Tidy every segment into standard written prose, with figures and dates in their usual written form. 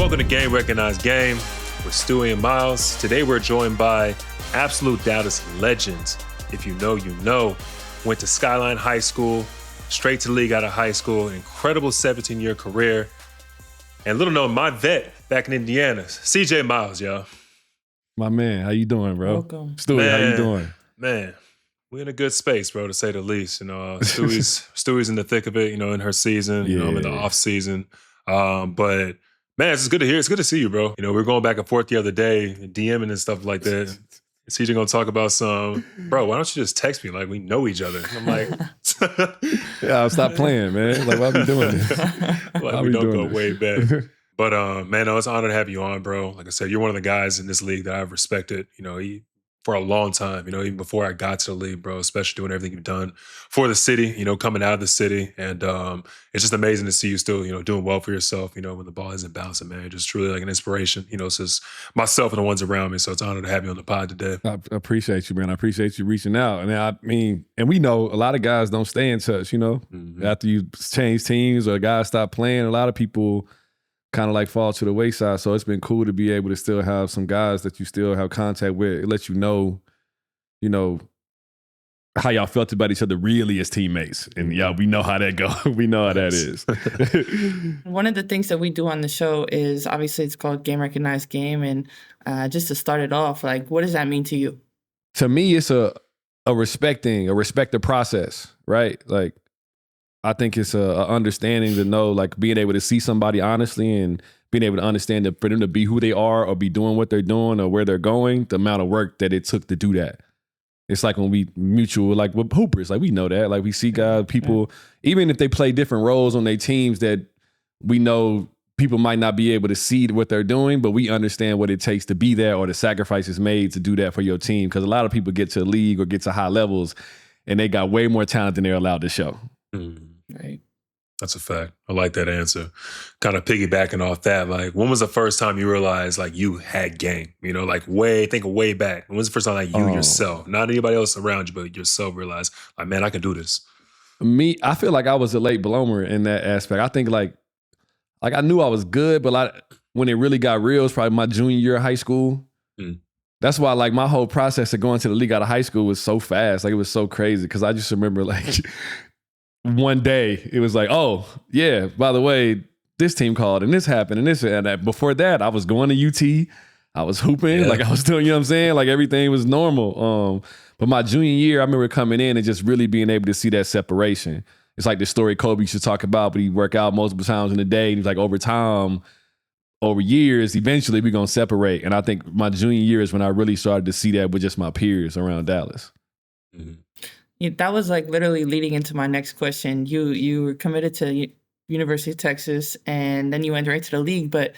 Welcome to Game Recognized Game with Stewie and Myles. Today we're joined by absolute Dallas legends. If you know, you know. Went to Skyline High School, straight to the league out of high school, an incredible 17-year career. And little known, my vet back in Indiana, CJ Myles, y'all. My man, how you doing, bro? Welcome. Stewie, how you doing? Man, we're in a good space, bro, to say the least. You know, Stewie's in the thick of it, you know, in her season. You know, I'm in the off season. But man, it's good to hear. It's good to see you, bro. You know, we were going back and forth the other day, DMing and stuff like that. CJ gonna talk about some, bro, why don't you just text me like we know each other? I'm like, yeah, stop playing, man. Like, why are we doing this? Like, we don't go way back. But man, no, it's an honor to have you on, bro. Like I said, you're one of the guys in this league that I've respected, you know, for a long time, you know, even before I got to the league, bro, especially doing everything you've done for the city, you know, coming out of the city. And it's just amazing to see you still, you know, doing well for yourself, you know, when the ball isn't bouncing, man. Just truly like an inspiration, you know, it's just myself and the ones around me. So it's an honor to have you on the pod today. I appreciate you, man. I appreciate you reaching out. And I mean, and we know a lot of guys don't stay in touch, you know, after you change teams or guys stop playing, a lot of people kind of like fall to the wayside. So it's been cool to be able to still have some guys that you still have contact with. It lets you know, how y'all felt about each other really as teammates. And yeah, we know how that goes. We know how that is. One of the things that we do on the show is obviously it's called Game Recognized Game. And just to start it off, like, what does that mean to you? To me, it's a respect the process, right? Like, I think it's a understanding to know, like, being able to see somebody honestly and being able to understand that for them to be who they are or be doing what they're doing or where they're going, the amount of work that it took to do that. It's like when we mutual, like with hoopers, like we know that. Like we see guys, people, even if they play different roles on their teams that we know people might not be able to see what they're doing, but we understand what it takes to be there or the sacrifices made to do that for your team. Because a lot of people get to the league or get to high levels and they got way more talent than they're allowed to show. Right. That's a fact. I like that answer. Kind of piggybacking off that, like, when was the first time you realized, like, you had game? You know, like, think way back. When was the first time, like, you yourself, not anybody else around you, but yourself realized, like, man, I can do this? Me, I feel like I was a late bloomer in that aspect. I think, like I knew I was good, but when it really got real, it was probably my junior year of high school. That's why, like, my whole process of going to the league out of high school was so fast. Like, it was so crazy because I just remember, like, one day it was like, oh yeah, by the way, this team called and this happened and this and that. Before that, I was going to UT, I was hooping, like I was doing, you know what I'm saying? Like everything was normal. But my junior year, I remember coming in and just really being able to see that separation. It's like the story Kobe used to talk about, but he'd work out multiple times in a day. And he's like, over time, over years, eventually we're gonna separate. And I think my junior year is when I really started to see that with just my peers around Dallas. Yeah, that was like literally leading into my next question. You were committed to University of Texas and then you went right to the league. But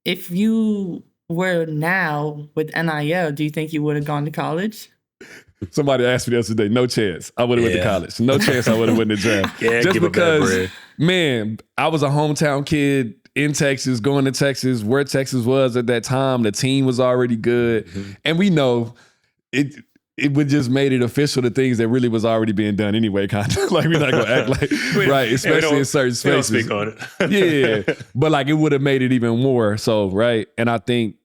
if you were now with NIL, do you think you would have gone to college? Somebody asked me the other day, no chance. I would have went to college. No chance I would have went to draft. Just because, man, I was a hometown kid in Texas, going to Texas, where Texas was at that time. The team was already good. And we know it would just made it official to things that really was already being done anyway, kind of. Like, we're not going to act like, right, especially in certain spaces. We don't speak on it. Yeah, but like it would have made it even more so, right? And I think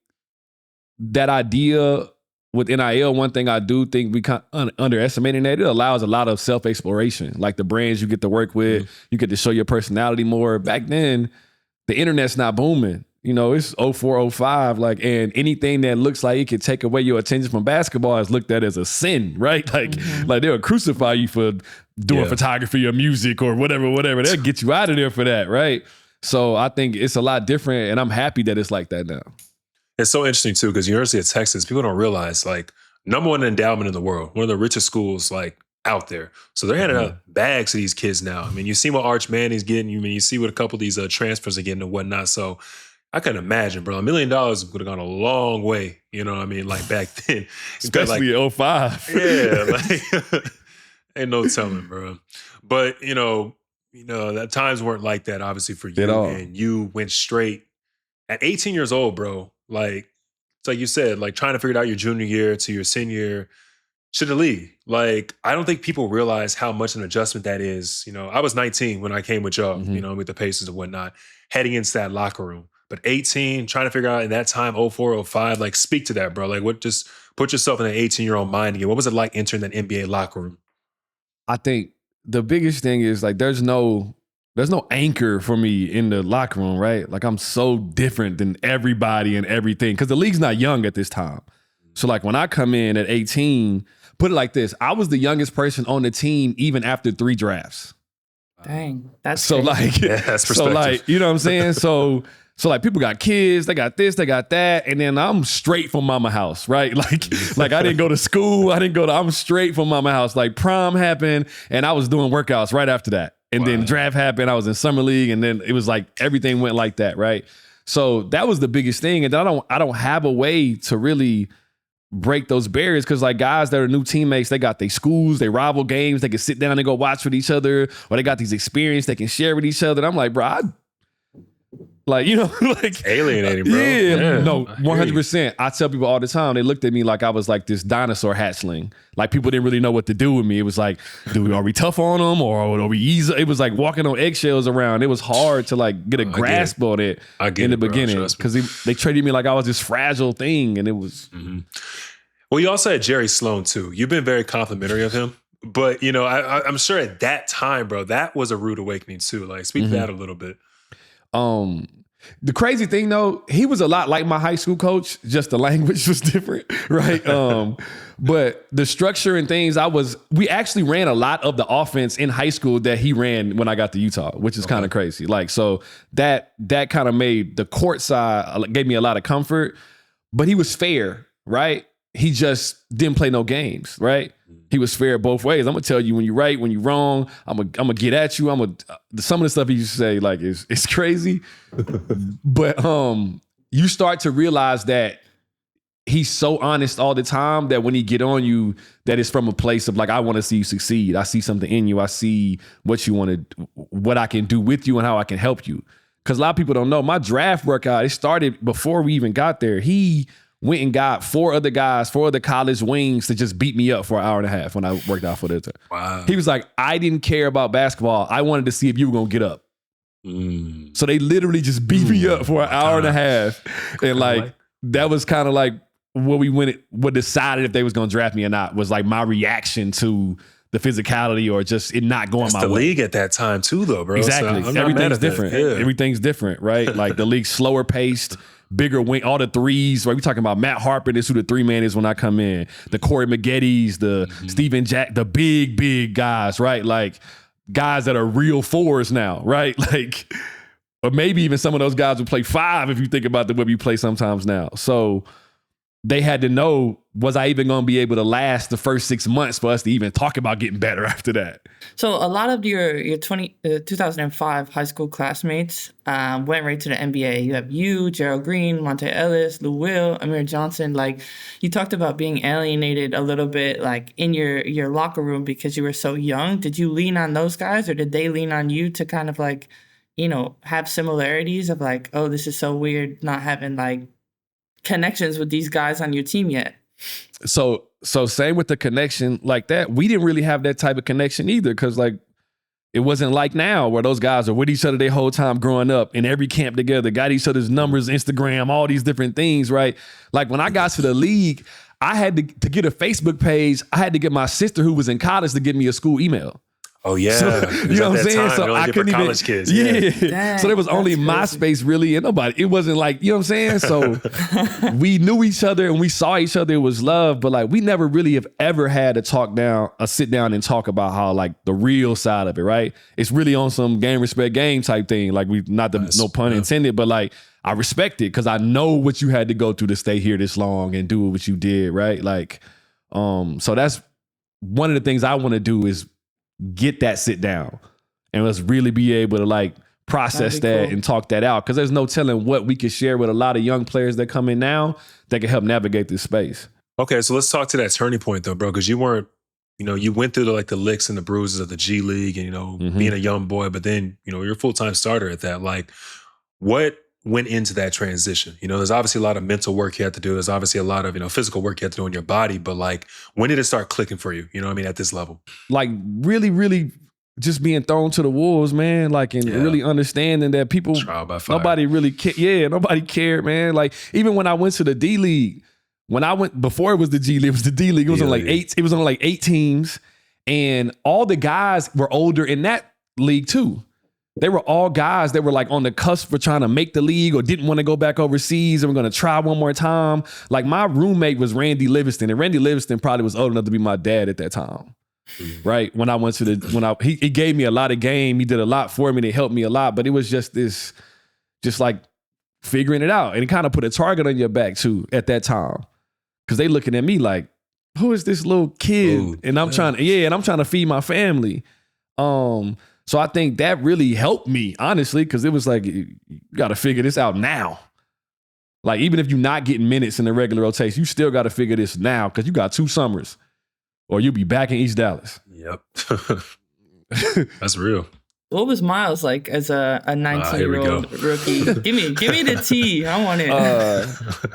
that idea with NIL, one thing I do think we kind of underestimating that, it allows a lot of self-exploration. Like the brands you get to work with, you get to show your personality more. Back then, the internet's not booming. You know, it's 04, 05, like, and anything that looks like it could take away your attention from basketball is looked at as a sin, right? Like, like they'll crucify you for doing photography or music or whatever. They'll get you out of there for that, right? So I think it's a lot different, and I'm happy that it's like that now. It's so interesting, too, because University of Texas, people don't realize, like, number one endowment in the world, one of the richest schools, like, out there. So they're handing out bags to these kids now. I mean, you see what Arch Manning's getting. You see what a couple of these transfers are getting and whatnot. So I can imagine, bro, $1 million would have gone a long way, you know what I mean? Like back then. Especially like, 05. Yeah, like ain't no telling, bro. But, you know, that times weren't like that, obviously, for you. And you went straight at 18 years old, bro. Like, it's like you said, like trying to figure it out your junior year to your senior year to the league. Like, I don't think people realize how much an adjustment that is. You know, I was 19 when I came with y'all, you know, with the Pacers and whatnot, heading into that locker room. but 18, trying to figure out in that time, 04, 05, like speak to that, bro. Like what, just put yourself in an 18-year-old mind again. What was it like entering that NBA locker room? I think the biggest thing is like there's no anchor for me in the locker room, right? Like I'm so different than everybody and everything because the league's not young at this time. So like when I come in at 18, put it like this, I was the youngest person on the team even after 3 drafts. Dang, that's so crazy. like, yeah, that's perspective. So like, you know what I'm saying? So like people got kids, they got this, they got that, and then I'm straight from mama house, right? Like I didn't go to school, I'm straight from mama house. Like prom happened, and I was doing workouts right after that. And then draft happened, I was in summer league, and then it was like everything went like that, right? So that was the biggest thing. And I don't have a way to really break those barriers because like guys that are new teammates, they got their schools, they rival games, they can sit down and go watch with each other, or they got these experiences they can share with each other. And I'm like, bro, like, you know, like alienating, bro. Yeah, no, 100%. I tell people all the time, they looked at me like I was like this dinosaur hatchling. Like people didn't really know what to do with me. It was like, are we tough on them or are we easy? It was like walking on eggshells around. It was hard to like get a grasp on it in the beginning because they treated me like I was this fragile thing, and it was. Mm-hmm. Well, you also had Jerry Sloan too. You've been very complimentary of him, but you know, I'm sure at that time, bro, that was a rude awakening too. Like, speak to that a little bit. The crazy thing though, he was a lot like my high school coach, just the language was different, right? But the structure and things, we actually ran a lot of the offense in high school that he ran when I got to Utah, which is kind of crazy. Like, so that kind of made the court side, gave me a lot of comfort, but he was fair, right? He just didn't play no games, right? He was fair both ways. I'm gonna tell you when you're right, when you're wrong. I'm gonna get at you. Some of the stuff he used to say like is crazy, but you start to realize that he's so honest all the time that when he get on you, that it's from a place of like, I want to see you succeed. I see something in you. I see what you want to, what I can do with you and how I can help you. Because a lot of people don't know my draft workout. It started before we even got there. He went and got 4 other college wings to just beat me up for an hour and a half when I worked out for the time. Wow. He was like, I didn't care about basketball. I wanted to see if you were going to get up. So they literally just beat me up for an hour and a half. And like, that was kind of like what decided if they was going to draft me or not, was like my reaction to the physicality or just it not going my way. The league at that time too though, bro. Exactly. So everything's different. Yeah. Everything's different, right? Like the league's slower paced, bigger wing, all the threes, right? We talking about Matt Harper, this who the 3-man is when I come in. The Corey Maggettys, the Steven Jack, the big guys, right? Like guys that are real 4s now, right? Like, or maybe even some of those guys would play 5 if you think about the way we play sometimes now. So they had to know, was I even going to be able to last the first 6 months for us to even talk about getting better after that? So a lot of your 2005 high school classmates went right to the NBA. You have you, Gerald Green, Monte Ellis, Lou Will, Amir Johnson. Like, you talked about being alienated a little bit, like in your locker room because you were so young. Did you lean on those guys, or did they lean on you to kind of like, you know, have similarities of like, oh, this is so weird not having like connections with these guys on your team yet? So same with the connection like that. We didn't really have that type of connection either, because like it wasn't like now where those guys are with each other their whole time growing up in every camp together, got each other's numbers, Instagram, all these different things, right? Like when I got to the league, I had to get a Facebook page. I had to get my sister who was in college to give me a school email. Oh yeah, so, you know what I'm saying? So I couldn't even. College kids, yeah. So there was only MySpace really, and nobody. It wasn't like, you know what I'm saying. So we knew each other and we saw each other. It was love, but like we never really have ever had a sit down and talk about how like the real side of it, right? It's really on some game respect game type thing. Like no pun intended, but like I respect it because I know what you had to go through to stay here this long and do what you did, right? Like, so that's one of the things I want to do is get that sit down and let's really be able to like process that cool. And talk that out, because there's no telling what we could share with a lot of young players that come in now that can help navigate this space. Okay, so let's talk to that turning point though, bro, because you weren't, you know, you went through the licks and the bruises of the G League and, you know, being a young boy, but then, you know, you're a full-time starter at that. Like, what went into that transition? You know, there's obviously a lot of mental work you have to do. There's obviously a lot of, you know, physical work you have to do in your body, but like, when did it start clicking for you? You know what I mean? At this level? Like really, really just being thrown to the wolves, man, like, and really understanding that people, nobody really nobody cared, man. Like, even when I went to the D League, before it was the G League, it was the D League. It was on like 8 teams, and all the guys were older in that league too. They were all guys that were like on the cusp for trying to make the league or didn't want to go back overseas and were going to try one more time. Like, my roommate was Randy Livingston, and Randy Livingston probably was old enough to be my dad at that time. Right. When I went to he gave me a lot of game. He did a lot for me. It helped me a lot, but it was just like figuring it out. And it kind of put a target on your back too at that time. Cause they looking at me like, who is this little kid? Ooh, and I'm trying to feed my family. So I think that really helped me, honestly, because it was like, you got to figure this out now. Like, even if you're not getting minutes in the regular rotation, you still got to figure this now because you got 2 summers. Or you'll be back in East Dallas. Yep. That's real. What was Myles like as a 19-year-old rookie? Give me the tea. I want it.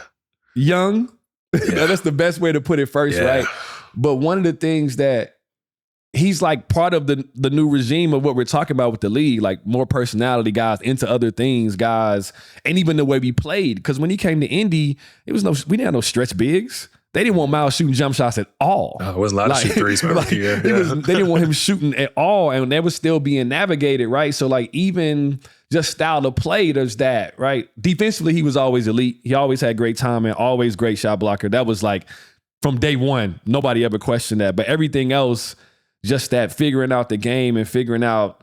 Young. Yeah. That's the best way to put it first, right? But one of the things that he's like part of the new regime of what we're talking about with the league, like more personality guys into other things, guys, and even the way we played. Because when he came to Indy, we didn't have no stretch bigs. They didn't want Myles shooting jump shots at all. It wasn't allowed to shoot threes my rookie year. They didn't want him shooting at all, and that was still being navigated, right? So, like, even just style of play, there's that, right? Defensively, he was always elite. He always had great timing, always great shot blocker. That was like from day one. Nobody ever questioned that. But everything else, just that figuring out the game and figuring out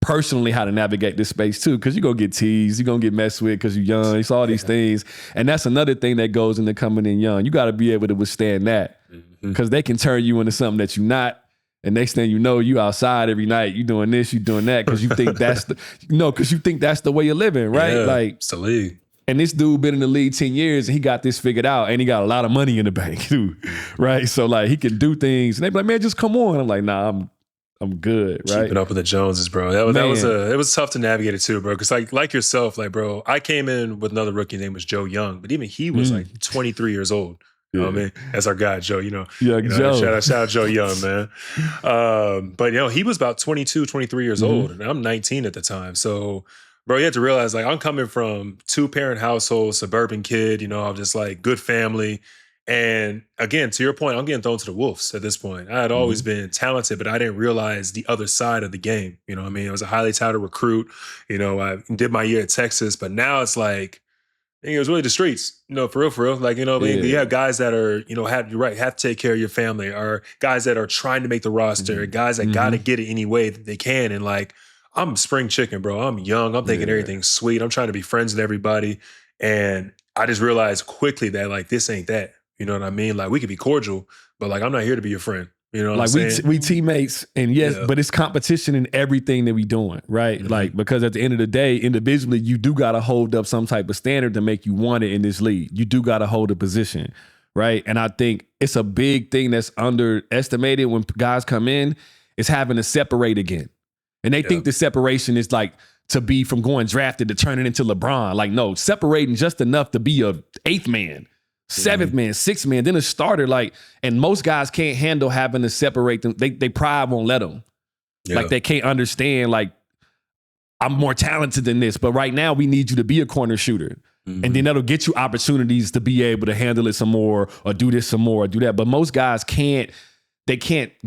personally how to navigate this space too, because you're going to get teased, you're going to get messed with because you're young. It's all these things. And that's another thing that goes into coming in young. You got to be able to withstand that because they can turn you into something that you're not. And next thing you know, you outside every night, you doing this, you doing that because you think that's the way you're living, right? Yeah, like, it's the league. And this dude been in the league 10 years and he got this figured out and he got a lot of money in the bank too, right? So like he can do things and they be like, man, just come on. I'm like, nah, I'm good, right? Keeping up with the Joneses, bro. It was tough to navigate it too, bro. Because like yourself, like, bro, I came in with another rookie named was Joe Young, but even he was like 23 years old. You know what I mean? That's our guy, Joe. Joe. Shout out Joe Young, man. But he was about 22, 23 years old, and I'm 19 at the time. So, bro, you have to realize, like, I'm coming from 2-parent household, suburban kid. I'm just like good family. And again, to your point, I'm getting thrown to the wolves at this point. I had always been talented, but I didn't realize the other side of the game. You know what I mean? I was a highly touted recruit. I did my year at Texas, but now it's like, it was really the streets, for real. Like, you have guys that are, have to take care of your family, or guys that are trying to make the roster, guys that got to get it any way that they can. And like, I'm spring chicken, bro. I'm young. I'm thinking everything's sweet. I'm trying to be friends with everybody. And I just realized quickly that like, this ain't that. You know what I mean? Like, we could be cordial, but like, I'm not here to be your friend. You know what I'm saying? We teammates, and but it's competition in everything that we doing, right? Like, because at the end of the day, individually, you do got to hold up some type of standard to make you want it in this league. You do got to hold a position, right? And I think it's a big thing that's underestimated when guys come in, is having to separate again. And they think the separation is like to be from going drafted to turning into LeBron. Like, no, separating just enough to be a 8th man. 7th man, 6th man, then a starter. Like, and most guys can't handle having to separate them. They pride won't let them. Like, they can't understand, like, I'm more talented than this, but right now we need you to be a corner shooter. And then that'll get you opportunities to be able to handle it some more, or do this some more, or do that. But most guys can't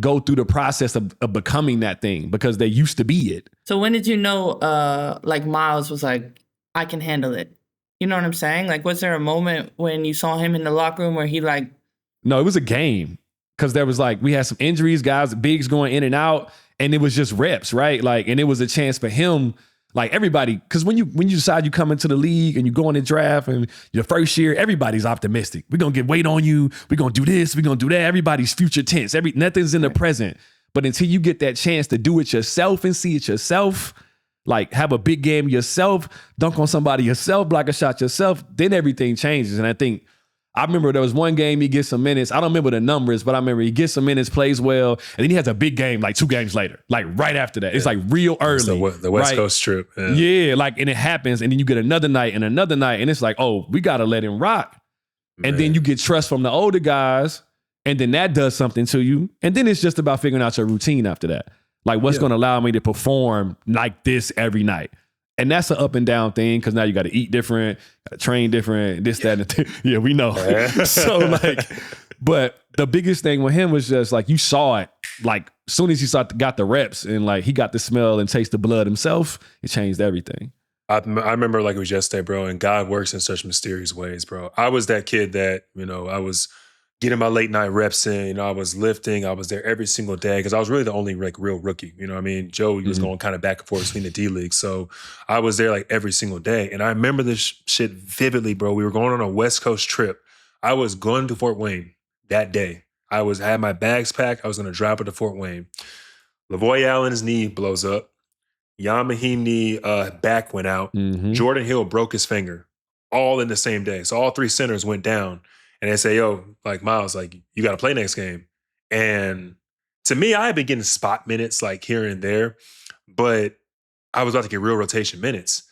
go through the process of becoming that thing because they used to be it. So when did you know, like, Myles was like, I can handle it? You know what I'm saying? Like, was there a moment when you saw him in the locker room where he like... No, it was a game. Because there was like, we had some injuries, guys, bigs going in and out, and it was just reps, right? Like, and it was a chance for him, like everybody, because when you decide you come into the league and you go in the draft and your first year, everybody's optimistic. We're going to get weight on you. We're going to do this. We're going to do that. Everybody's future tense. Nothing's in the present. But until you get that chance to do it yourself and see it yourself, like have a big game yourself, dunk on somebody yourself, block a shot yourself, then everything changes. And I remember there was one game he gets some minutes. I don't remember the numbers, but I remember he gets some minutes, plays well, and then he has a big game like 2 games later, like right after that. It's like real early. It's the West Coast trip. Yeah, like, and it happens, and then you get another night, and it's like, oh, we got to let him rock. And then you get trust from the older guys, and then that does something to you. And then it's just about figuring out your routine after that. Like, what's going to allow me to perform like this every night? And that's an up and down thing because now you got to eat different, got to train different, this, that, and the thing. Yeah, we know. So, like, but the biggest thing with him was just, like, you saw it. Like, as soon as he got the reps and, like, he got the smell and taste the blood himself, it changed everything. I remember like it was yesterday, bro, and God works in such mysterious ways, bro. I was that kid that, I was getting my late night reps in, I was lifting, I was there every single day because I was really the only like real rookie, you know what I mean? Joe, he was going kind of back and forth between the D League. So I was there like every single day. And I remember this shit vividly, bro. We were going on a West Coast trip. I was going to Fort Wayne that day. I had my bags packed. I was going to drive up to Fort Wayne. Lavoy Allen's knee blows up. Yamahini back went out. Jordan Hill broke his finger all in the same day. So all three centers went down. And they say, yo, like, Myles, like, you got to play next game. And to me, I had been getting spot minutes like here and there, but I was about to get real rotation minutes.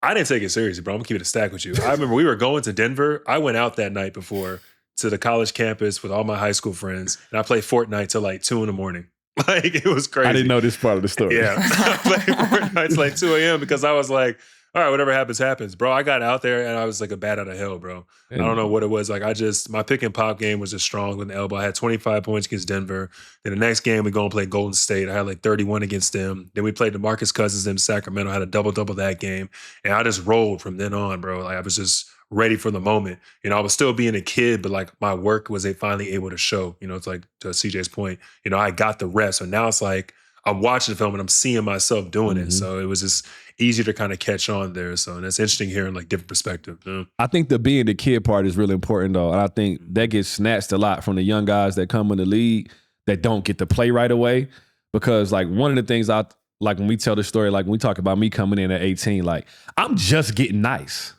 I didn't take it seriously, bro. I'm going to keep it a stack with you. I remember we were going to Denver. I went out that night before to the college campus with all my high school friends, and I played Fortnite till like 2 a.m. Like, it was crazy. I didn't know this part of the story. Yeah. I played Fortnite till like 2 a.m. because I was like, all right, whatever happens, happens. Bro, I got out there and I was like a bat out of hell, bro. I don't know what it was. Like, my pick and pop game was just strong with the elbow. I had 25 points against Denver. Then the next game, we go and play Golden State. I had like 31 against them. Then we played DeMarcus Cousins in Sacramento. I had a double-double that game. And I just rolled from then on, bro. Like, I was just ready for the moment. I was still being a kid, but like my work was finally able to show. It's like, to CJ's point, I got the rest. So now it's like, I'm watching the film and I'm seeing myself doing it. So it was just easy to kind of catch on there. So and it's interesting hearing like different perspective. I think the being the kid part is really important though. And I think that gets snatched a lot from the young guys that come in the league that don't get to play right away. Because like one of the things like when we tell the story, like when we talk about me coming in at 18, like I'm just getting nice.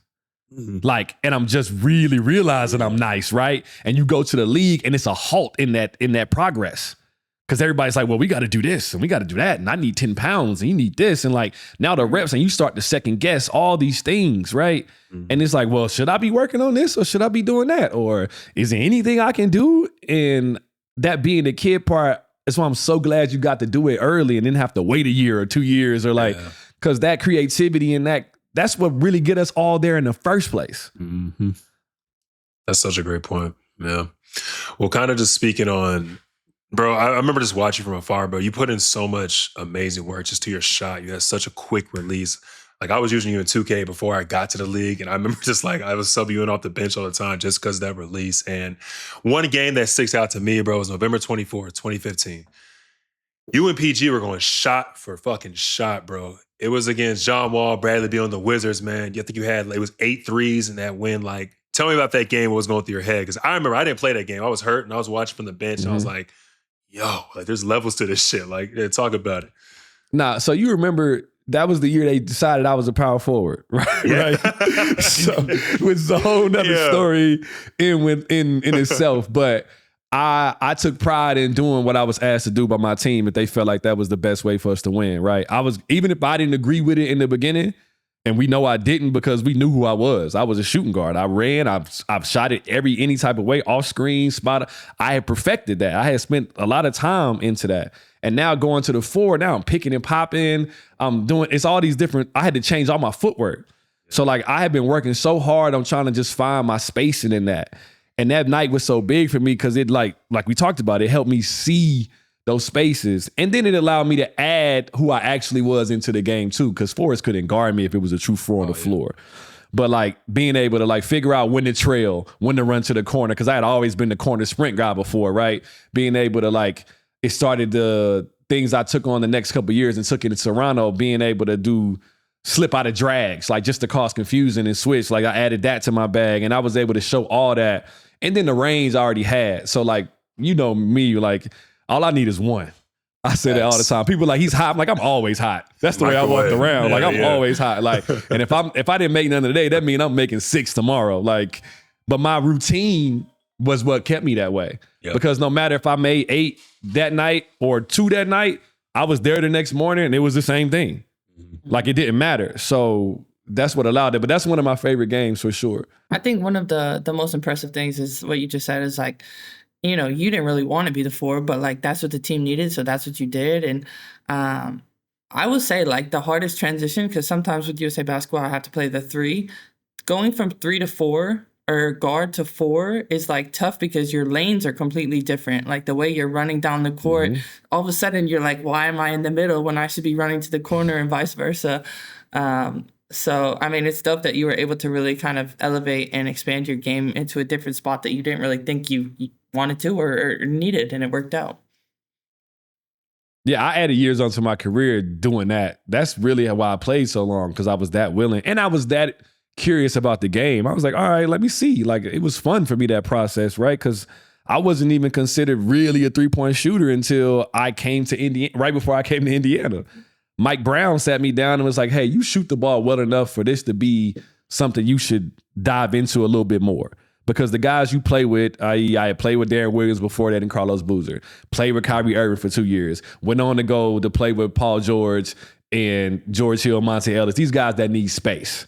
Like, and I'm just really realizing I'm nice, right? And you go to the league and it's a halt in that progress. Because everybody's like, well, we got to do this and we got to do that. And I need 10 pounds and you need this. And like now the reps and you start to second guess all these things, right? And it's like, well, should I be working on this or should I be doing that? Or is there anything I can do? And that being the kid part, that's why I'm so glad you got to do it early and didn't have to wait a year or 2 years or like, because that creativity and that's what really get us all there in the first place. That's such a great point. Yeah. Well, kind of just speaking on, bro, I remember just watching from afar, bro. You put in so much amazing work just to your shot. You had such a quick release. Like I was using you in 2K before I got to the league. And I remember just like I was subbing you in off the bench all the time just because of that release. And one game that sticks out to me, bro, was November 24th, 2015. You and PG were going shot for fucking shot, bro. It was against John Wall, Bradley Beal, and the Wizards, man. I think you had, it was 8 threes in that win. Like, tell me about that game, what was going through your head. Because I remember I didn't play that game. I was hurt and I was watching from the bench and I was like, yo, like there's levels to this shit. Like, yeah, talk about it. Nah, so you remember that was the year they decided I was a power forward, right? Yeah. Right? So, which is a whole nother story in itself. But I took pride in doing what I was asked to do by my team if they felt like that was the best way for us to win, right? Even if I didn't agree with it in the beginning, and we know I didn't because we knew who I was. I was a shooting guard. I ran. I've shot it any type of way, off screen, spot. I had perfected that. I had spent a lot of time into that. And now going to the 4, now I'm picking and popping. I'm doing, it's all these different, I had to change all my footwork. So like I had been working so hard on trying to just find my spacing in that. And that night was so big for me because it like we talked about, it helped me see those spaces. And then it allowed me to add who I actually was into the game too, because Forrest couldn't guard me if it was a true 4 on the floor. But like being able to like figure out when to trail, when to run to the corner, because I had always been the corner sprint guy before, right? Being able to like, it started the things I took on the next couple of years and took it to Toronto, being able to do slip out of drags, like just to cause confusion and switch. Like I added that to my bag and I was able to show all that. And then the range I already had. So like, you know me, like all I need is one. I say that all the time. People are like, he's hot. I'm like, I'm always hot. That's the way I walked around. Like I'm always hot. Like, and if I didn't make none today, that means I'm making 6 tomorrow. Like, but my routine was what kept me that way. Yep. Because no matter if I made 8 that night or 2 that night, I was there the next morning and it was the same thing. Like it didn't matter. So that's what allowed it. But that's one of my favorite games for sure. I think one of the most impressive things is what you just said is like, you know, you didn't really want to be the 4, but like that's what the team needed, so that's what you did. And I would say like the hardest transition, because sometimes with USA basketball I have to play the 3. Going from 3 to 4 or guard to 4 is like tough because your lanes are completely different. Like the way you're running down the court, all of a sudden you're like, why am I in the middle when I should be running to the corner, and vice versa. So, I mean, it's dope that you were able to really kind of elevate and expand your game into a different spot that you didn't really think you wanted to or needed, and it worked out. Yeah, I added years onto my career doing that. That's really why I played so long, because I was that willing. And I was that curious about the game. I was like, all right, let me see. Like, it was fun for me, that process, right? Because I wasn't even considered really a three-point shooter until I came to Indiana, right before I came to Indiana. Mike Brown sat me down and was like, hey, you shoot the ball well enough for this to be something you should dive into a little bit more. Because the guys you play with, i.e. I had played with Darren Williams before that and Carlos Boozer, played with Kyrie Irving for 2 years, went on to go to play with Paul George and George Hill, Monte Ellis, these guys that need space.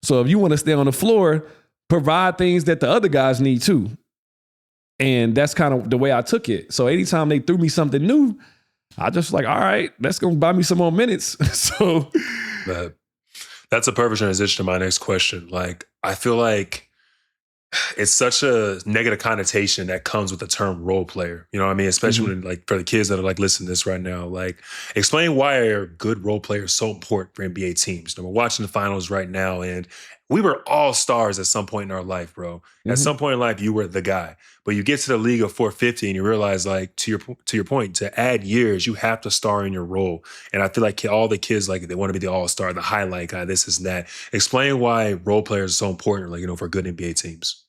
So if you want to stay on the floor, provide things that the other guys need too. And that's kind of the way I took it. So anytime they threw me something new, I just like, all right, that's going to buy me some more minutes. So that's a perfect transition to my next question. Like, I feel like it's such a negative connotation that comes with the term role player. You know what I mean? Especially when, like, for the kids that are like listening to this right now, like, explain why are good role players so important for NBA teams. We're watching the finals right now, and we were all stars at some point in our life, bro. At some point in life, you were the guy. But you get to the league of 450 and you realize, like, to your point, to add years, you have to star in your role. And I feel like all the kids, like, they want to be the all-star, the highlight guy, this is that. Explain why role players are so important, like, you know, for good NBA teams.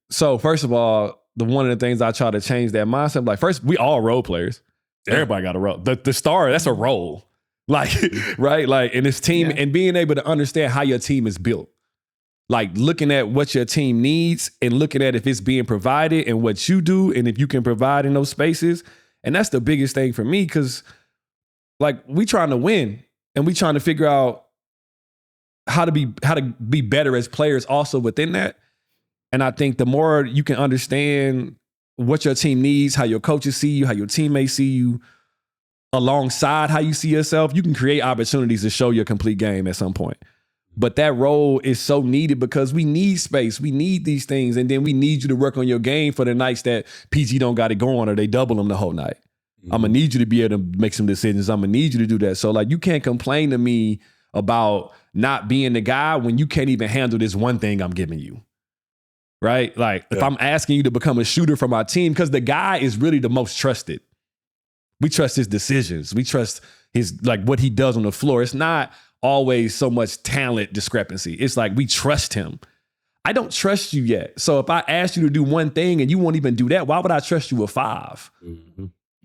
So first of all, one of the things I try to change that mindset, like, first, we all role players. Yeah. Everybody got a role. The star, that's a role. Like, right? Like, in this team, and being able to understand how your team is built. Like, looking at what your team needs and looking at if it's being provided and what you do and if you can provide in those spaces. And that's the biggest thing for me, because, like, we trying to win and we trying to figure out how to be better as players also within that. And I think the more you can understand what your team needs, how your coaches see you, how your teammates see you, alongside how you see yourself, you can create opportunities to show your complete game at some point. But that role is so needed because we need space. We need these things. And then we need you to work on your game for the nights that PG don't got it going or they double them the whole night. I'm going to need you to be able to make some decisions. I'm going to need you to do that. So, like, you can't complain to me about not being the guy when you can't even handle this one thing I'm giving you. Right? Like, if I'm asking you to become a shooter for my team, because the guy is really the most trusted. We trust his decisions. We trust his, like, what he does on the floor. It's not always so much talent discrepancy. It's like, we trust him. I don't trust you yet. So if I ask you to do one thing and you won't even do that, why would I trust you with 5?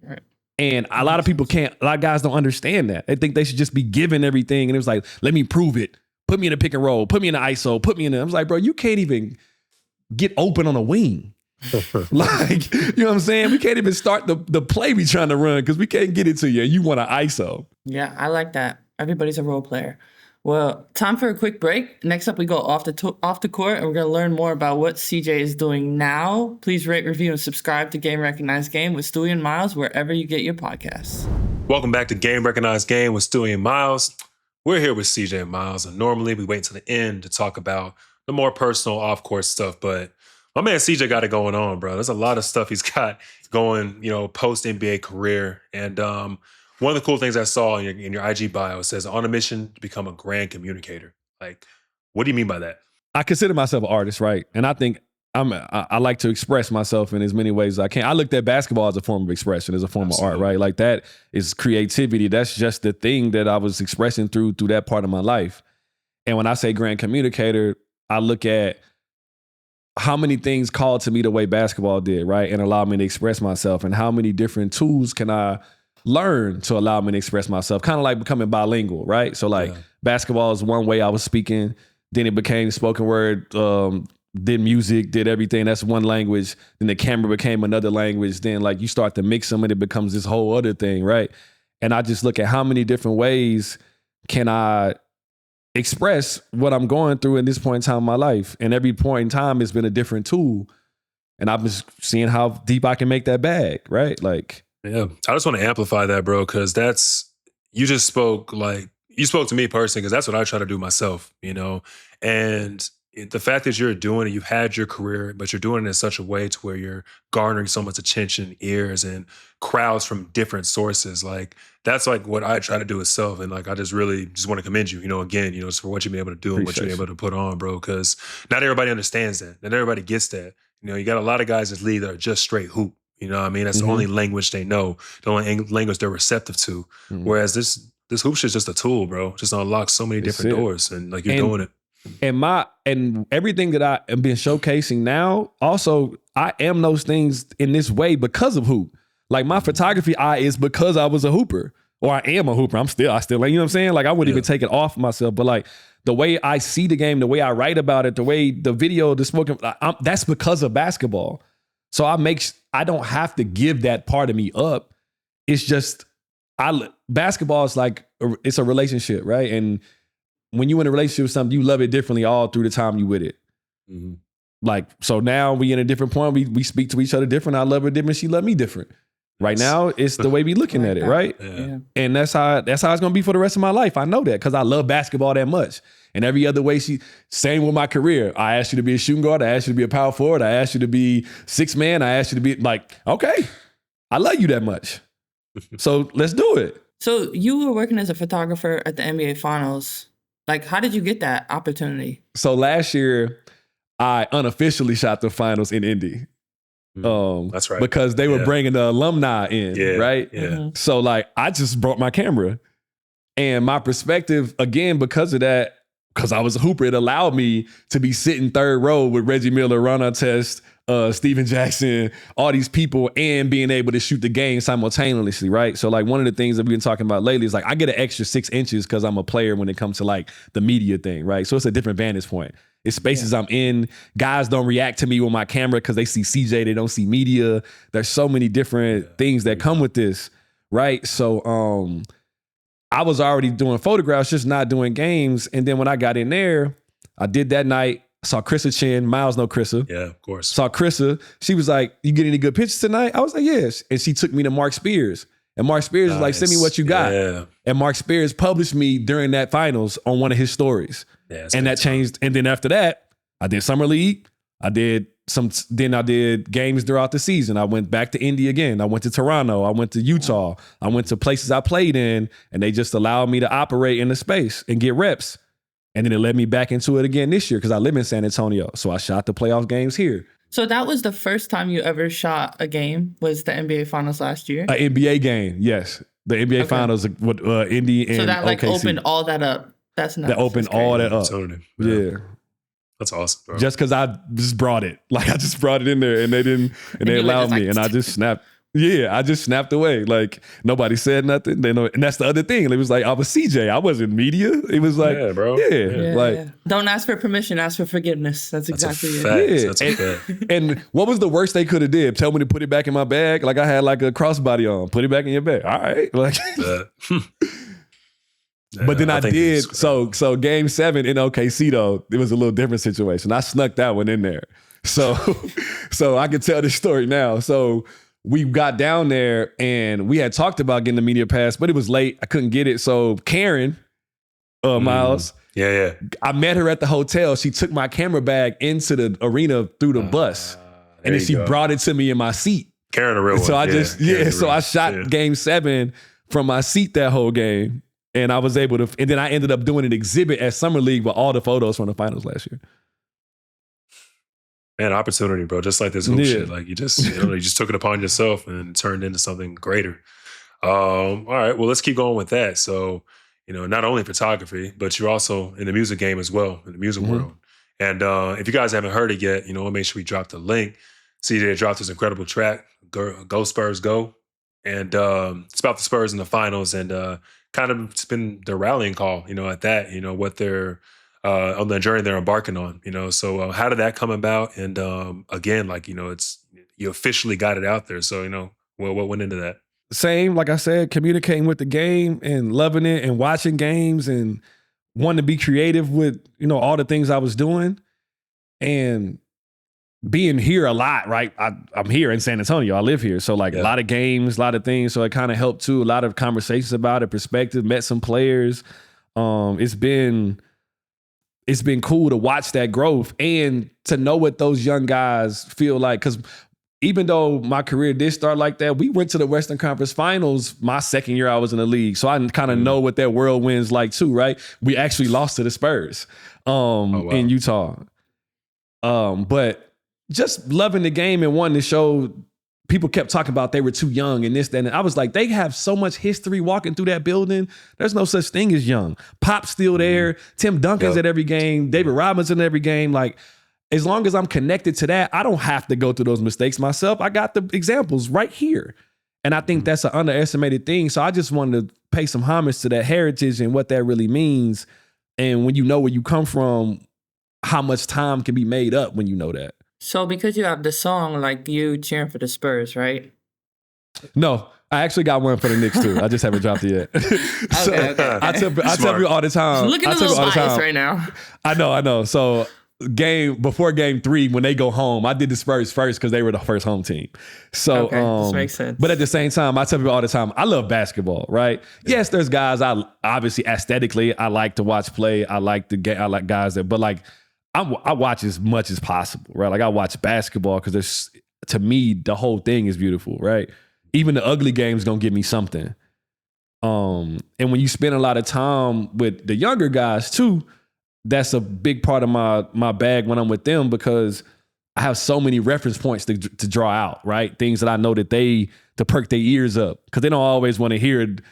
Right. And a lot of people a lot of guys don't understand that. They think they should just be given everything. And it was like, let me prove it. Put me in a pick and roll. Put me in the ISO. Put me in the, I was like, bro, you can't even get open on a wing. Like, you know what I'm saying? We can't even start the play we trying to run because we can't get it to you and you want an ISO. Yeah, I like that. Everybody's a role player. Well, time for a quick break. Next up, we go off the court, and we're going to learn more about what CJ is doing now. Please rate, review, and subscribe to Game Recognized Game with Stewie and Myles wherever you get your podcasts. Welcome back to Game Recognized Game with Stewie and Myles. We're here with CJ and Myles, and normally we wait until the end to talk about the more personal off-court stuff, but my man CJ got it going on, bro. There's a lot of stuff he's got going, you know, post-NBA career. And one of the cool things I saw in your IG bio says, on a mission to become a grand communicator. Like, what do you mean by that? I consider myself an artist, right? And I think I like to express myself in as many ways as I can. I looked at basketball as a form of expression, as a form of art, right? Like, that is creativity. That's just the thing that I was expressing through that part of my life. And when I say grand communicator, I look at how many things called to me the way basketball did, right? And allowed me to express myself, and how many different tools can I learn to allow me to express myself? Kind of like becoming bilingual, right? So, like, basketball is one way I was speaking. Then it became spoken word, did music, did everything. That's one language. Then the camera became another language. Then, like, you start to mix them and it becomes this whole other thing, right? And I just look at how many different ways can I express what I'm going through in this point in time in my life. And every point in time has been a different tool. And I'm just seeing how deep I can make that bag, right? Like, yeah, I just want to amplify that, bro, because you just spoke you spoke to me personally, because that's what I try to do myself, and the fact that you're doing it, you've had your career, but you're doing it in such a way to where you're garnering so much attention, ears, and crowds from different sources. Like that's like what I try to do itself. And like, I just really just want to commend you, again, just for what you've been able to do and what you're able to put on, bro. Cause not everybody understands that. Not everybody gets that. You got a lot of guys in this league that are just straight hoop. You know what I mean? That's the only language they know, the only language they're receptive to. Whereas this hoop shit's just a tool, bro. Just unlocks so many different doors. And like you're doing it. And everything that I am been showcasing now, also I am those things in this way because of hoop. Like my photography eye is because I was a hooper, or I am a hooper. I still, you know what I'm saying? Like I wouldn't even take it off myself, but like the way I see the game, the way I write about it, the way the video, the smoking, that's because of basketball. So I don't have to give that part of me up. It's just, basketball is like, it's a relationship, right? And when you in a relationship with something, you love it differently all through the time you with it. Mm-hmm. Like, so now we in a different point. We speak to each other different. I love her different. She love me different. Right now, it's the way we looking at it, right? Yeah. And that's how it's gonna be for the rest of my life. I know that because I love basketball that much. And every other way, same with my career. I asked you to be a shooting guard. I asked you to be a power forward. I asked you to be six man. I asked you to be like, okay, I love you that much. So let's do it. So you were working as a photographer at the NBA Finals. Like, how did you get that opportunity? So last year, I unofficially shot the finals in Indy. That's right. Because they were bringing the alumni in, right? Yeah. Mm-hmm. So like, I just brought my camera. And my perspective, again, because of that, because I was a hooper, it allowed me to be sitting third row with Reggie Miller, Ron Artest, Steven Jackson, all these people, and being able to shoot the game simultaneously, right? So like one of the things that we've been talking about lately is like I get an extra 6 inches because I'm a player when it comes to like the media thing, right? So it's a different vantage point. It's spaces I'm in. Guys don't react to me with my camera because they see CJ, they don't see media. There's so many different things that come with this, right? So I was already doing photographs, just not doing games. And then when I got in there, I did that night. Saw Krissa Chin. Myles know Krissa. Yeah, of course. Saw Krissa. She was like, you get any good pictures tonight? I was like, yes. And she took me to Mark Spears. And Mark Spears was like, send me what you got. Yeah. And Mark Spears published me during that finals on one of his stories. Yeah, and that changed. And then after that, I did Summer League. Then I did games throughout the season. I went back to Indy again. I went to Toronto. I went to Utah. I went to places I played in, and they just allowed me to operate in the space and get reps. And then it led me back into it again this year because I live in San Antonio. So I shot the playoff games here. So that was the first time you ever shot a game, was the NBA Finals last year? An NBA game, yes. The NBA Finals with Indy and so that like OKC. Opened all that up. That's nuts. That opened all that up. Yeah. That's awesome, bro. Just because I just brought it. Like I just brought it in there and they didn't, and they allowed me. And I just snapped. Yeah, I just snapped away. Like nobody said nothing. They know, and that's the other thing. It was like I was CJ. I wasn't media. It was like, yeah, bro. Yeah. Don't ask for permission. Ask for forgiveness. That's exactly it. Yeah. That's a fact. And what was the worst they could have did? Tell me to put it back in my bag. Like I had like a crossbody on. Put it back in your bag. All right. Like. But then I did. So game 7 in OKC though, it was a little different situation. I snuck that one in there. So I can tell this story now. So we got down there and we had talked about getting the media pass, but it was late. I couldn't get it. So Karen, Myles. Yeah. I met her at the hotel. She took my camera bag into the arena through the bus. And then she brought it to me in my seat. Karen, a real one. So I shot game 7 from my seat that whole game. And I was able to, and then I ended up doing an exhibit at Summer League with all the photos from the finals last year. Man, opportunity, bro. Just like this hoop shit. Like you just took it upon yourself and turned into something greater. All right, well, let's keep going with that. So, not only photography, but you're also in the music game as well, in the music world. And if you guys haven't heard it yet, we'll make sure we drop the link. CJ dropped this incredible track, Go Spurs Go. And it's about the Spurs in the finals and kind of it's been their rallying call, at that, what they're on the journey they're embarking on, So how did that come about? And again, like, it's you officially got it out there. So, what went into that? Same, like I said, communicating with the game and loving it and watching games and wanting to be creative with, all the things I was doing. And being here a lot, right? I'm here in San Antonio. I live here. So like a lot of games, a lot of things. So it kind of helped too. A lot of conversations about it, perspective, met some players. It's been cool to watch that growth and to know what those young guys feel like. Because even though my career did start like that, we went to the Western Conference Finals my second year I was in the league. So I kind of know what that whirlwind's like too, right? We actually lost to the Spurs in Utah. But just loving the game and wanting to show, people kept talking about they were too young and this, that, and I was like, they have so much history walking through that building. There's no such thing as young. Pop's still there. Tim Duncan's at every game. David Robinson at every game. Like, as long as I'm connected to that, I don't have to go through those mistakes myself. I got the examples right here. And I think that's an underestimated thing. So I just wanted to pay some homage to that heritage and what that really means. And when you know where you come from, how much time can be made up when you know that. So because you have the song, like you cheering for the Spurs, right? No, I actually got one for the Knicks too. I just haven't dropped it yet. So okay. I tell you all the time. Looking a little biased right now. I know. So before game 3, when they go home, I did the Spurs first because they were the first home team. So this makes sense. But at the same time, I tell people all the time, I love basketball, right? Yes, there's guys I obviously aesthetically I like to watch play. I like guys that, but like I watch as much as possible, right? Like I watch basketball because there's, to me, the whole thing is beautiful, right? Even the ugly games gonna give me something. And when you spend a lot of time with the younger guys too, that's a big part of my bag when I'm with them, because I have so many reference points to draw out, right? Things that I know that to perk their ears up, because they don't always want to hear it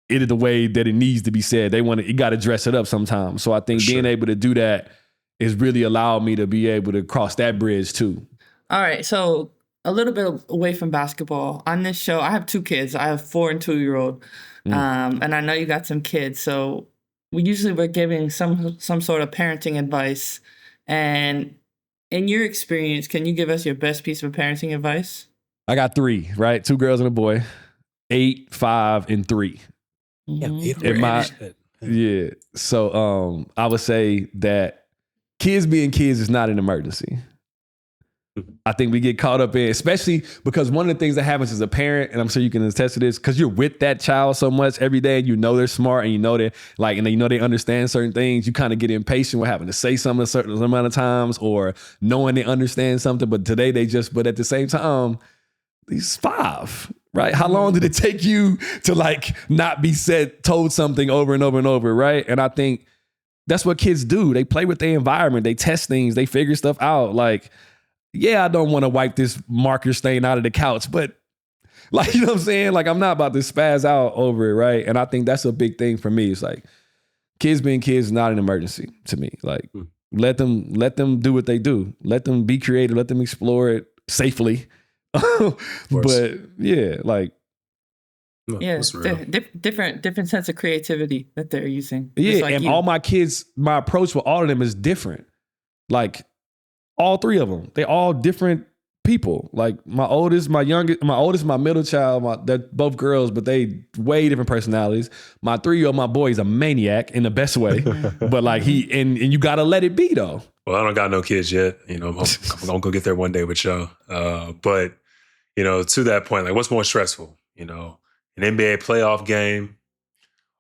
the way that it needs to be said. You got to dress it up sometimes. So I think being able to do that is really allowed me to be able to cross that bridge too. All right, so a little bit away from basketball. On this show, I have 2 kids. I have 4 and 2-year-old, and I know you got some kids. So we're giving some sort of parenting advice. And in your experience, can you give us your best piece of parenting advice? I got 3, right? 2 girls and a boy, 8, 5, and 3. Yeah. So I would say that kids being kids is not an emergency. I think we get caught up in, especially because one of the things that happens as a parent, and I'm sure you can attest to this, because you're with that child so much every day, and you know they're smart, and you know they're like, and you know they understand certain things. You kind of get impatient with having to say something a certain amount of times, or knowing they understand something. But today but at the same time, he's 5, right? How long did it take you to like not be told something over and over and over, right? And I think that's what kids do. They play with their environment. They test things. They figure stuff out. Like, yeah, I don't want to wipe this marker stain out of the couch, but like, you know what I'm saying? Like, I'm not about to spaz out over it, right? And I think that's a big thing for me. It's like, kids being kids is not an emergency to me. Like, let them do what they do. Let them be creative. Let them explore it safely. But yeah, like, different sense of creativity that they're using. Yeah, like, and all my kids, my approach with all of them is different. Like, all 3 of them, they all different people. Like my oldest, my middle child, they're both girls, but they way different personalities. My 3-year-old, my boy, is a maniac in the best way, but like and you gotta let it be though. Well, I don't got no kids yet. You know, I'm gonna go get there one day with y'all. But you know, to that point, like, what's more stressful? You know, an NBA playoff game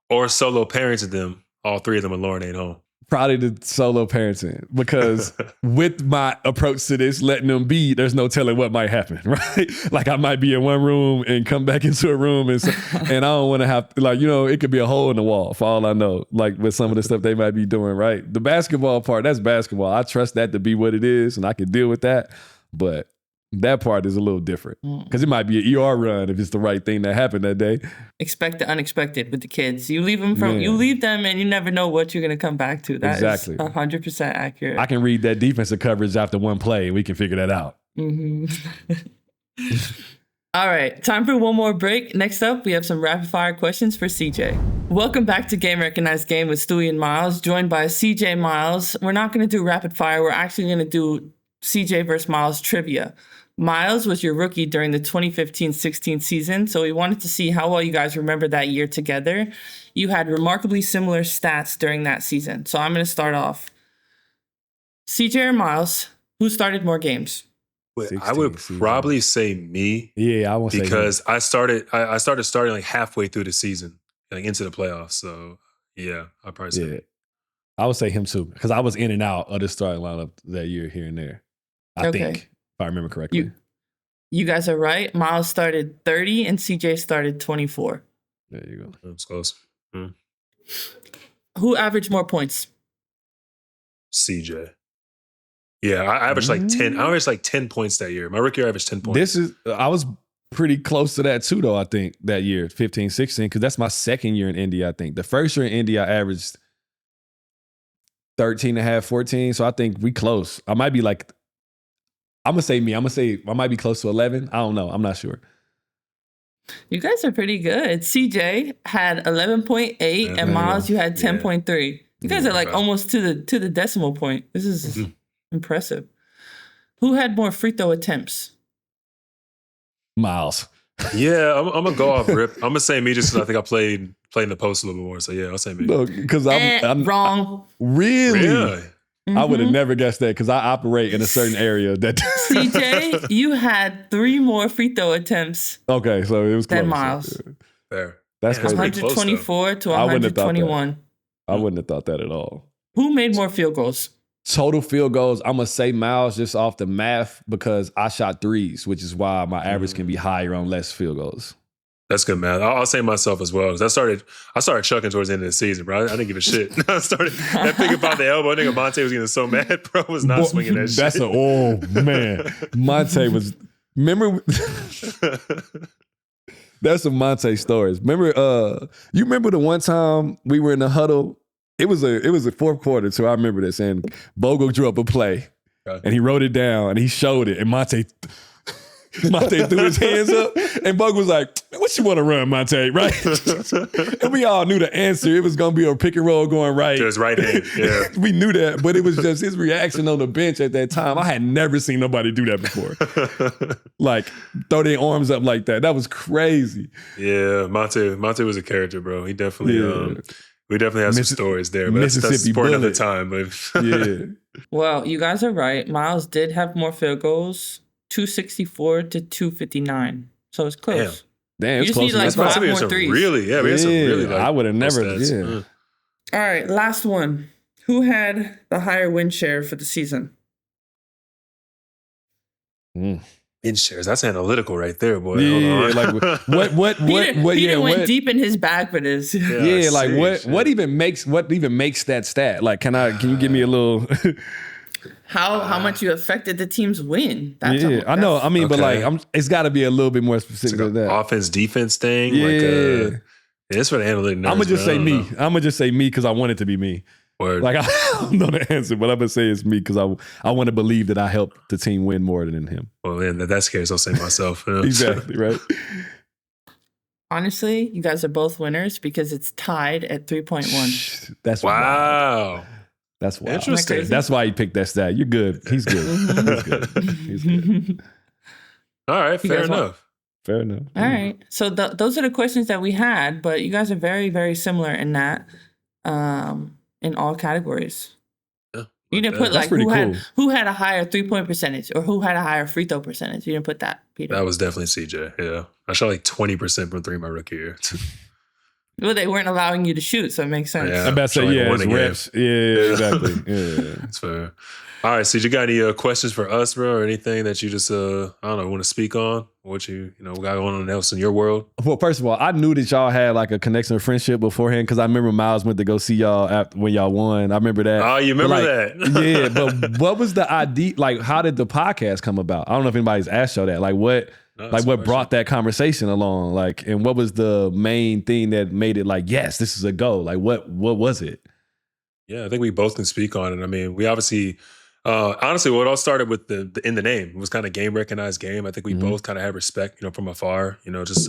or solo parenting them? All 3 of them, and Lauren ain't home. Probably the solo parenting, because with my approach to this, letting them be, there's no telling what might happen, right? Like I might be in one room and come back into a room and I don't want to have, like, you know, it could be a hole in the wall for all I know, like with some of the stuff they might be doing, right? The basketball part, that's basketball. I trust that to be what it is and I can deal with that. But that part is a little different because it might be an ER run if it's the right thing that happened that day. Expect the unexpected with the kids. You leave them and you never know what you're going to come back to. That exactly. is 100% accurate. I can read that defensive coverage after one play and we can figure that out. All right, time for one more break. Next up, we have some rapid fire questions for CJ. Welcome back to Game Recognized Game with Stewie and Myles, joined by CJ Myles. We're not going to do rapid fire. We're actually going to do CJ versus Myles trivia. Myles was your rookie during the 2015-16 season, so we wanted to see how well you guys remember that year together. You had remarkably similar stats during that season. So I'm going to start off. CJ or Myles, Who started more games? I would probably say me. Yeah, I won't say because I started starting like halfway through the season, like into the playoffs. So yeah, I'd probably say me. I would say him too, because I was in and out of the starting lineup that year here and there. I think, if I remember correctly. You guys are right. Myles started 30 and CJ started 24. There you go. That's close. Who averaged more points? CJ. Yeah, I averaged like 10. I averaged like 10 points that year. My rookie year, I averaged 10 points. I was pretty close to that too, though, I think, that year, 15, 16, because that's my second year in Indy, I think. The first year in Indy, I averaged 13 and a half, 14. So I think we close. I might be like, I'm going to say me. I'm going to say I might be close to 11. I don't know. I'm not sure. You guys are pretty good. CJ had 11.8 and Myles, you had 10.3. You guys are like almost to the decimal point. This is impressive. Who had more free throw attempts? Myles. Yeah, I'm gonna go off rip. I'm gonna say me just because I think I played in the post a little bit more. So yeah, I'll say me. No, because I'm wrong. Really? I would have never guessed that because I operate in a certain area that CJ, you had 3 more free throw attempts. Okay, so it was close. Than Myles. Fair. That's crazy. 124 to 121. I wouldn't have thought that at all. Who made more field goals? Total field goals, I'm going to say Myles just off the math because I shot threes, which is why my average can be higher on less field goals. That's good, man. I'll say myself as well. Because I started chucking towards the end of the season, bro. I didn't give a shit. I started that thing about the elbow. I think Monte was getting so mad, bro. Was not swinging that shit. Oh, man. Monte was, remember, that's some Monte stories. Remember, you remember the one time we were in the huddle? It was a fourth quarter, so I remember this. And Bogle drew up a play, and he wrote it down, and he showed it. And Monte threw his hands up, and Bogle was like, "What you want to run, Monte?" Right? And we all knew the answer. It was going to be a pick and roll going right. To his right hand. Yeah, we knew that, but it was just his reaction on the bench at that time. I had never seen nobody do that before. Like throw their arms up like that. That was crazy. Yeah, Monte was a character, bro. He definitely. We definitely have some stories there, but that's for another time. But yeah. Well, you guys are right. Myles did have more field goals, 264 to 259. So it's close. Damn, it's close. You just need like 5 more threes. We had some really like, I would have never. All right, last one. Who had the higher win share for the season? Win shares. That's analytical right there, boy. Yeah, like what? He went deep in his bag for this. Yeah, like what even makes that stat? Like, can you give me a little? How much you affected the team's win? I know. I mean, but like, it's got to be a little bit more specific than that. Offense defense thing. Yeah, it's for the analytic nerds. I'm gonna just say me. I'm gonna just say me because I want it to be me. Word. Like I don't know the answer, but I'm gonna say it's me because I want to believe that I helped the team win more than him. Well, then that's the case. I'll say myself. Exactly right. Honestly, you guys are both winners because it's tied at 3.1. That's wow. Wild. That's wild. Interesting. That's why he picked that stat. You're good. He's good. He's good. All right. Fair enough. Fair enough. All right. So those are the questions that we had, but you guys are very, very similar in that. In all categories. Yeah, you didn't put like who had a higher 3-point percentage or who had a higher free throw percentage. You didn't put that, Peter. That was definitely CJ. Yeah, I shot like 20% from 3 my rookie year. Well, they weren't allowing you to shoot, so it makes sense. Yeah, I'm about to say it's reps. Yeah, exactly. Yeah, that's fair. All right, so you got any questions for us, bro, or anything that you just I don't know want to speak on? What you got going on else in your world? Well, first of all, I knew that y'all had like a connection of friendship beforehand because I remember Myles went to go see y'all when y'all won. I remember that. Oh, you remember that? Yeah, but what was the idea? Like, how did the podcast come about? I don't know if anybody's asked y'all that. Like, what brought that conversation along? Like, and what was the main thing that made it like, yes, this is a go? Like, what was it? Yeah, I think we both can speak on it. I mean, we obviously. Honestly, what all started with the in the name. It was kind of game recognized game. I think we both kind of had respect, from afar, just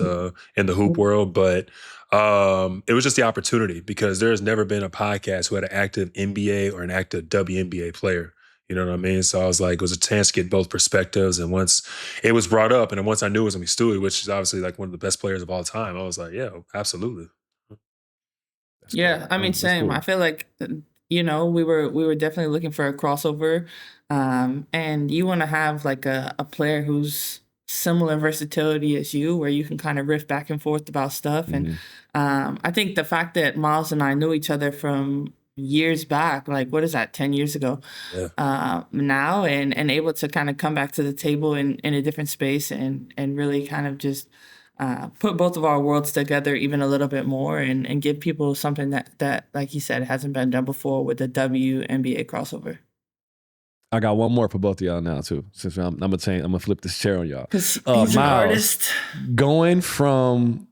in the hoop world. But it was just the opportunity because there has never been a podcast who had an active NBA or an active WNBA player. You know what I mean? So I was like, it was a chance to get both perspectives. And once it was brought up, and then once I knew it was gonna be Stewie, which is obviously like one of the best players of all time, I was like, yeah, absolutely. I mean, same. Cool. I feel like we were definitely looking for a crossover. And you want to have like a player who's similar versatility as you, where you can kind of riff back and forth about stuff. Mm-hmm. And I think the fact that Myles and I knew each other from years back, like what is that, 10 years ago, now, and able to kind of come back to the table in a different space and really kind of just put both of our worlds together even a little bit more and give people something that like you said, hasn't been done before with the WNBA crossover. I got one more for both of y'all now too. Since I'm gonna flip this chair on y'all. Because he's an artist. Going from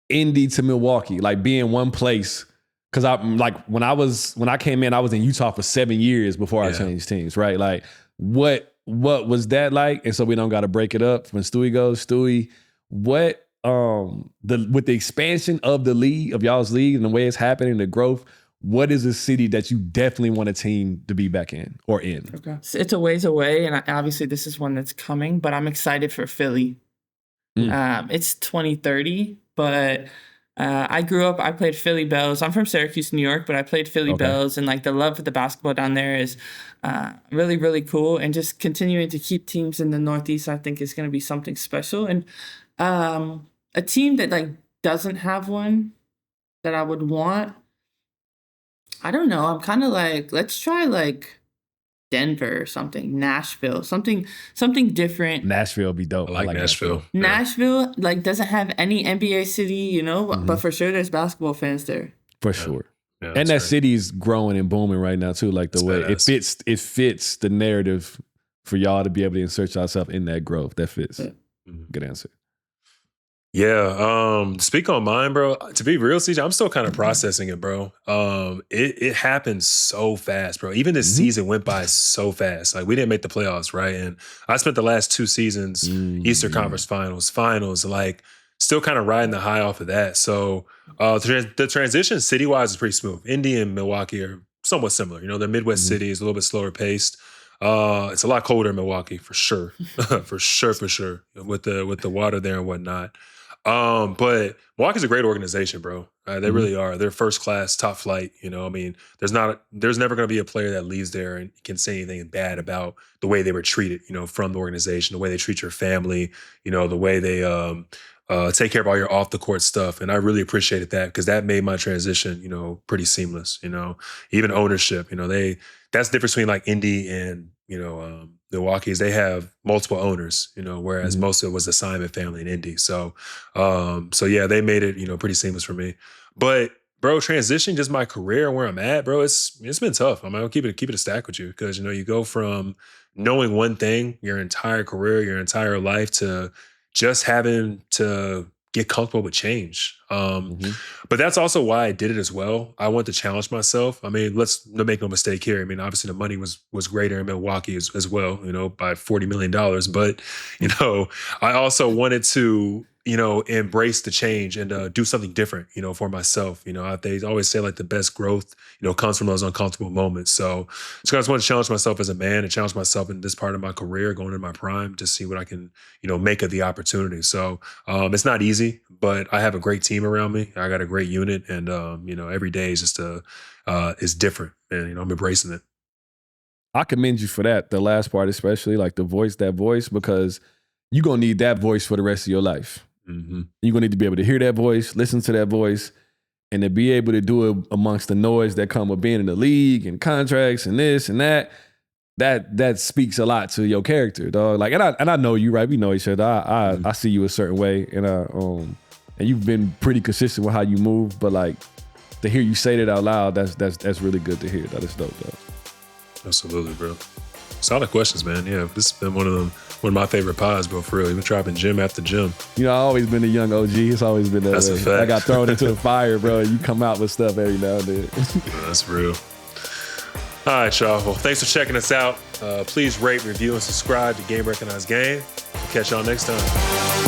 Indy to Milwaukee, like being one place. Because I'm like when I came in, I was in Utah for 7 years before I changed teams, right? Like what was that like? And so we don't got to break it up. When Stewie goes, Stewie, what with the expansion of the league, of y'all's league, and the way it's happening, the growth. What is a city that you definitely want a team to be back in or in? Okay. So it's a ways away, and obviously this is one that's coming, but I'm excited for Philly. It's 2030, but I grew up, I played Philly Bells. I'm from Syracuse, New York, but I played Philly Bells, and like the love for the basketball down there is really, really cool. And just continuing to keep teams in the Northeast, I think is going to be something special. And a team that like doesn't have one that I would want, I don't know. I'm kind of like, let's try like Denver or something, Nashville, something different. Nashville would be dope. I like Nashville. Nashville like doesn't have any NBA city, but for sure there's basketball fans there. For sure. Yeah, and that city's growing and booming right now too. Like the way it fits the narrative for y'all to be able to insert yourself in that growth. That fits. Yeah. Good answer. Yeah. Speak on mine, bro. To be real, CJ, I'm still kind of processing it, bro. It happened so fast, bro. Even this season went by so fast. Like we didn't make the playoffs, right? And I spent the last 2 seasons, Eastern Conference finals, like still kind of riding the high off of that. So the transition city-wise is pretty smooth. Indy and Milwaukee are somewhat similar. They're Midwest cities, a little bit slower paced. It's a lot colder in Milwaukee for sure, for sure, with the water there and whatnot. But Milwaukee's a great organization, bro. They really are. They're first class, top flight. I mean, there's never going to be a player that leaves there and can say anything bad about the way they were treated, from the organization, the way they treat your family, the way they take care of all your off the court stuff. And I really appreciated that because that made my transition, pretty seamless. Even ownership, that's the difference between like Indy and Milwaukee is they have multiple owners, whereas most of it was the Simon family in Indy. So yeah, they made it, pretty seamless for me. But bro, transitioning just my career and where I'm at, bro, it's been tough. I'll keep it a stack with you because you go from knowing one thing your entire career, your entire life to just having to get comfortable with change. But that's also why I did it as well. I want to challenge myself. I mean, let's make no mistake here. I mean, obviously the money was greater in Milwaukee as well, by $40 million. But, I also wanted to, embrace the change and do something different, for myself. They always say like the best growth, comes from those uncomfortable moments. So I just want to challenge myself as a man and challenge myself in this part of my career, going into my prime, to see what I can, make of the opportunity. So it's not easy, but I have a great team around me. I got a great unit, and every day is just is different, and I'm embracing it. I commend you for that. The last part, especially like that voice, because you're gonna need that voice for the rest of your life. You're gonna need to be able to hear that voice, listen to that voice, and to be able to do it amongst the noise that come with being in the league and contracts and this and that. That speaks a lot to your character, dog. Like, and I know you, right? We know each other. I see you a certain way, and you've been pretty consistent with how you move. But like, to hear you say that out loud, that's really good to hear. That is dope, dog. Absolutely, bro. Solid questions, man. Yeah, this has been one of my favorite pods, bro, for real. You've been dropping gym after gym. I've always been a young OG. It's always been that That's way. A fact. I got thrown into the fire, bro. You come out with stuff every now and then. Yeah, that's real. All right, y'all. Well, thanks for checking us out. Please rate, review, and subscribe to Game Recognized Game. We'll catch y'all next time.